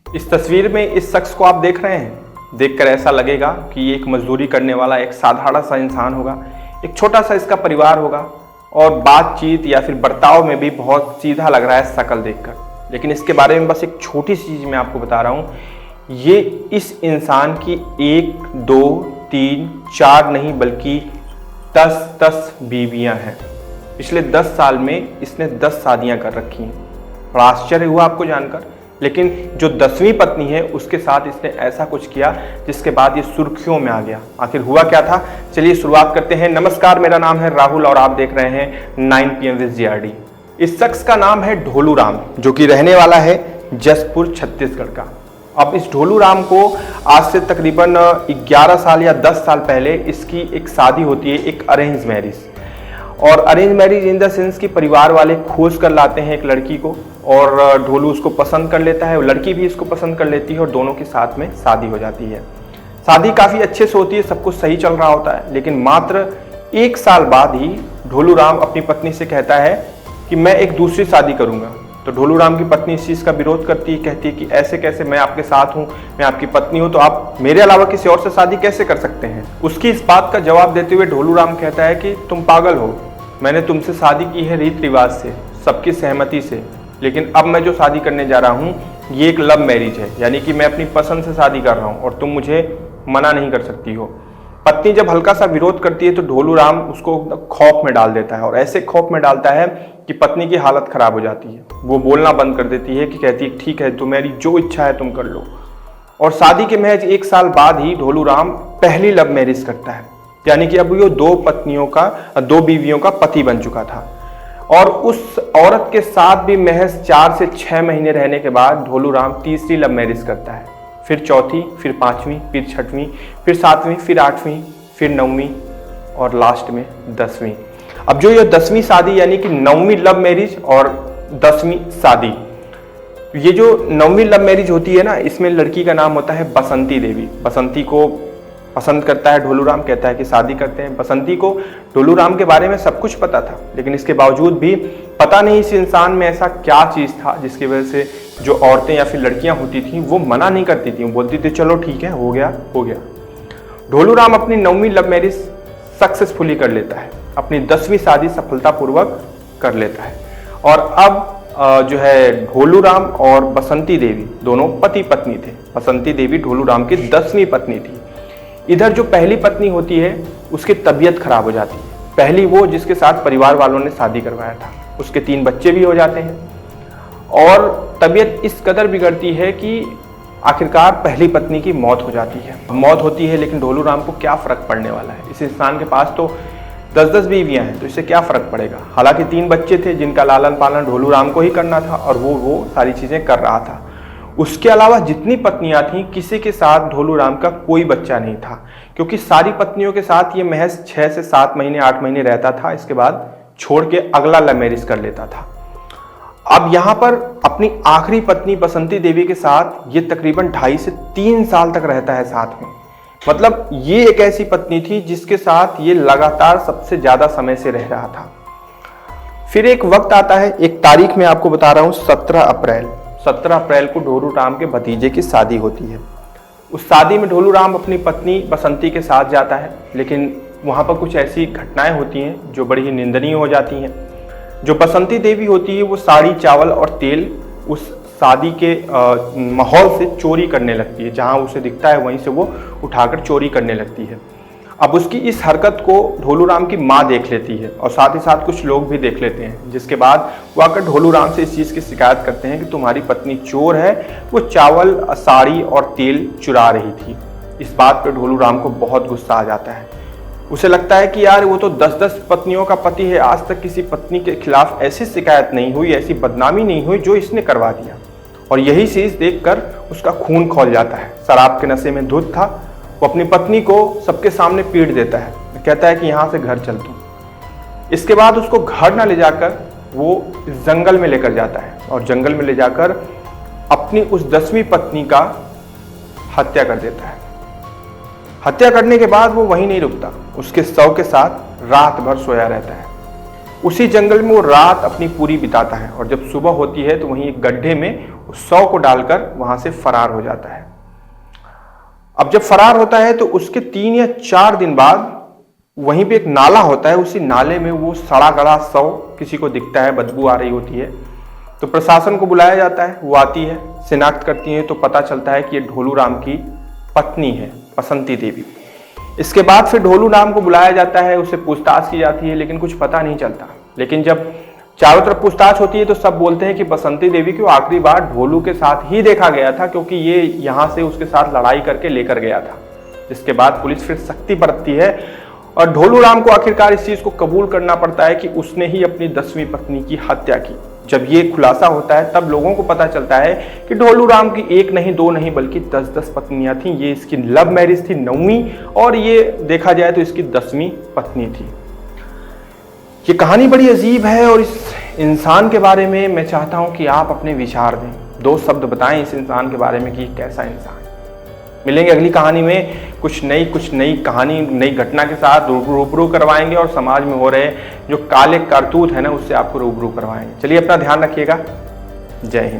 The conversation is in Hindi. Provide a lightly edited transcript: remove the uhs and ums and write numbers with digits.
इस तस्वीर में इस शख्स को आप देख रहे हैं, देखकर ऐसा लगेगा कि ये एक मजदूरी करने वाला एक साधारण सा इंसान होगा, एक छोटा सा इसका परिवार होगा और बातचीत या फिर बर्ताव में भी बहुत सीधा लग रहा है शक्ल देखकर। लेकिन इसके बारे में बस एक छोटी सी चीज़ मैं आपको बता रहा हूँ, ये इस इंसान की 1, 2, 3, 4 नहीं बल्कि 10 बीवियाँ हैं। पिछले 10 साल में इसने 10 शादियाँ कर रखी हैं। बड़ा आश्चर्य हुआ आपको जानकर। लेकिन जो 10वीं पत्नी है उसके साथ इसने ऐसा कुछ किया जिसके बाद ये सुर्खियों में आ गया। आखिर हुआ क्या था, चलिए शुरुआत करते हैं। नमस्कार, मेरा नाम है राहुल और आप देख रहे हैं 9 PM विद GRD। इस शख्स का नाम है ढोलू राम, जो कि रहने वाला है जसपुर छत्तीसगढ़ का। अब इस ढोलू राम को आज से तकरीबन 11 साल या 10 साल पहले इसकी एक शादी होती है, एक अरेंज मैरिज। और arrange marriage in the sense कि परिवार वाले खोज कर लाते हैं एक लड़की को और ढोलू उसको पसंद कर लेता है, लड़की भी इसको पसंद कर लेती है और दोनों के साथ में शादी हो जाती है। शादी काफ़ी अच्छे से होती है, सब कुछ सही चल रहा होता है। लेकिन मात्र 1 साल बाद ही ढोलू राम अपनी पत्नी से कहता है कि मैं एक दूसरी शादी करूँगा। तो ढोलू राम की पत्नी इस चीज़ का विरोध करती है, कहती है कि ऐसे कैसे, मैं आपके साथ हूँ, मैं आपकी पत्नी हूँ, तो आप मेरे अलावा किसी और से शादी कैसे कर सकते हैं। उसकी इस बात का जवाब देते हुए ढोलू राम कहता है कि तुम पागल हो, मैंने तुमसे शादी की है रीति रिवाज से, सबकी सहमति से, लेकिन अब मैं जो शादी करने जा रहा हूँ ये एक लव मैरिज है, यानी कि मैं अपनी पसंद से शादी कर रहा हूँ और तुम मुझे मना नहीं कर सकती हो। पत्नी जब हल्का सा विरोध करती है तो ढोलू राम उसको खौफ में डाल देता है और ऐसे खौफ में डालता है कि पत्नी की हालत खराब हो जाती है। वो बोलना बंद कर देती है कि कहती है ठीक है, तुम्हारी जो इच्छा है तुम कर लो। और शादी के महज 1 साल बाद ही ढोलू राम पहली लव मैरिज करता है, यानी कि अब वो 2 बीवियों का पति बन चुका था। और उस औरत के साथ भी महज 4 से 6 महीने रहने के बाद ढोलू राम तीसरी लव मैरिज करता है, फिर चौथी, फिर 5वीं, फिर 6वीं, फिर 7वीं, फिर 8वीं, फिर 9वीं और लास्ट में 10वीं। अब जो ये 10वीं शादी यानी कि 9वीं लव मैरिज और 10वीं शादी, ये जो 9वीं लव मैरिज होती है ना, इसमें लड़की का नाम होता है बसंती देवी। बसंती को पसंद करता है ढोलू राम, कहता है कि शादी करते हैं। बसंती को ढोलू राम के बारे में सब कुछ पता था, लेकिन इसके बावजूद भी पता नहीं इस इंसान में ऐसा क्या चीज़ था जिसकी वजह से जो औरतें या फिर लड़कियां होती थी वो मना नहीं करती थी, वो बोलती थी चलो ठीक है, हो गया हो गया। ढोलू राम अपनी 9वीं लव मैरिज सक्सेसफुली कर लेता है, अपनी 10वीं शादी सफलतापूर्वक कर लेता है। और अब जो है ढोलू राम और बसंती देवी दोनों पति पत्नी थे। बसंती देवी ढोलू राम की 10वीं पत्नी थी। इधर जो पहली पत्नी होती है उसकी तबीयत खराब हो जाती है, पहली वो जिसके साथ परिवार वालों ने शादी करवाया था। उसके 3 बच्चे भी हो जाते हैं और तबीयत इस कदर बिगड़ती है कि आखिरकार पहली पत्नी की मौत हो जाती है। मौत होती है लेकिन ढोलू राम को क्या फ़र्क पड़ने वाला है, इस इंसान के पास तो 10 बीवियाँ हैं, तो इससे क्या फ़र्क पड़ेगा। हालांकि 3 बच्चे थे जिनका लालन पालन ढोलू राम को ही करना था और वो सारी चीज़ें कर रहा था। उसके अलावा जितनी पत्नियां थीं किसी के साथ ढोलू राम का कोई बच्चा नहीं था, क्योंकि सारी पत्नियों के साथ ये महज 6 से 7 महीने 8 महीने रहता था, इसके बाद छोड़ के अगला लव मैरिज कर लेता था। अब यहाँ पर अपनी आखिरी पत्नी बसंती देवी के साथ ये तकरीबन 2.5 से 3 साल तक रहता है साथ में। मतलब ये एक ऐसी पत्नी थी जिसके साथ ये लगातार सबसे ज़्यादा समय से रह रहा था। फिर एक वक्त आता है, एक तारीख में आपको बता रहा हूँ, 17 अप्रैल को ढोलू राम के भतीजे की शादी होती है। उस शादी में ढोलू राम अपनी पत्नी बसंती के साथ जाता है, लेकिन वहाँ पर कुछ ऐसी घटनाएं होती हैं जो बड़ी ही निंदनीय हो जाती हैं। जो बसंती देवी होती है वो साड़ी, चावल और तेल उस शादी के माहौल से चोरी करने लगती है, जहाँ उसे दिखता है वहीं से वो उठाकर चोरी करने लगती है। अब उसकी इस हरकत को ढोलू राम की माँ देख लेती है और साथ ही साथ कुछ लोग भी देख लेते हैं, जिसके बाद वो आकर ढोलू राम से इस चीज़ की शिकायत करते हैं कि तुम्हारी पत्नी चोर है, वो चावल, साड़ी और तेल चुरा रही थी। इस बात पर ढोलू राम को बहुत गुस्सा आ जाता है। उसे लगता है कि यार वो तो 10 पत्नियों का पति है, आज तक किसी पत्नी के खिलाफ ऐसी शिकायत नहीं हुई, ऐसी बदनामी नहीं हुई जो इसने करवा दिया। और यही चीज़ देखकर उसका खून खौल जाता है। शराब के नशे में धुत था, वो अपनी पत्नी को सबके सामने पीट देता है, कहता है कि यहाँ से घर चल तू। इसके बाद उसको घर ना ले जाकर वो जंगल में लेकर जाता है और जंगल में ले जाकर अपनी उस 10वीं पत्नी का हत्या कर देता है। हत्या करने के बाद वो वहीं नहीं रुकता, उसके शव के साथ रात भर सोया रहता है। उसी जंगल में वो रात अपनी पूरी बिताता है और जब सुबह होती है तो वहीं एक गड्ढे में 100 को डालकर वहां से फरार हो जाता है। अब जब फरार होता है तो उसके 3 या 4 दिन बाद वहीं पे एक नाला होता है, उसी नाले में वो सड़ा गला शव किसी को दिखता है, बदबू आ रही होती है। तो प्रशासन को बुलाया जाता है, वो आती है, शिनाख्त करती है, तो पता चलता है कि ये ढोलू राम की पत्नी है, बसंती देवी। इसके बाद फिर ढोलू राम को बुलाया जाता है, उससे पूछताछ की जाती है, लेकिन कुछ पता नहीं चलता। लेकिन जब चारों तरफ पूछताछ होती है तो सब बोलते हैं कि बसंती देवी को आखिरी बार ढोलू के साथ ही देखा गया था, क्योंकि ये यहाँ से उसके साथ लड़ाई करके लेकर गया था। जिसके बाद पुलिस फिर सख्ती बरतती है और ढोलू राम को आखिरकार इस चीज को कबूल करना पड़ता है कि उसने ही अपनी 10वीं पत्नी की हत्या की। जब ये खुलासा होता है तब लोगों को पता चलता है कि ढोलू राम की 1 नहीं 2 नहीं बल्कि 10-10 पत्नियां थीं। ये इसकी लव मैरिज थी, 9वीं, और ये देखा जाए तो इसकी 10वीं पत्नी थी। ये कहानी बड़ी अजीब है और इस इंसान के बारे में मैं चाहता हूं कि आप अपने विचार दें, 2 शब्द बताएं इस इंसान के बारे में कि कैसा इंसान है। मिलेंगे अगली कहानी में कुछ नई कहानी, नई घटना के साथ रूबरू करवाएंगे और समाज में हो रहे जो काले करतूत है ना उससे आपको रूबरू करवाएंगे। चलिए अपना ध्यान रखिएगा। जय हिंद।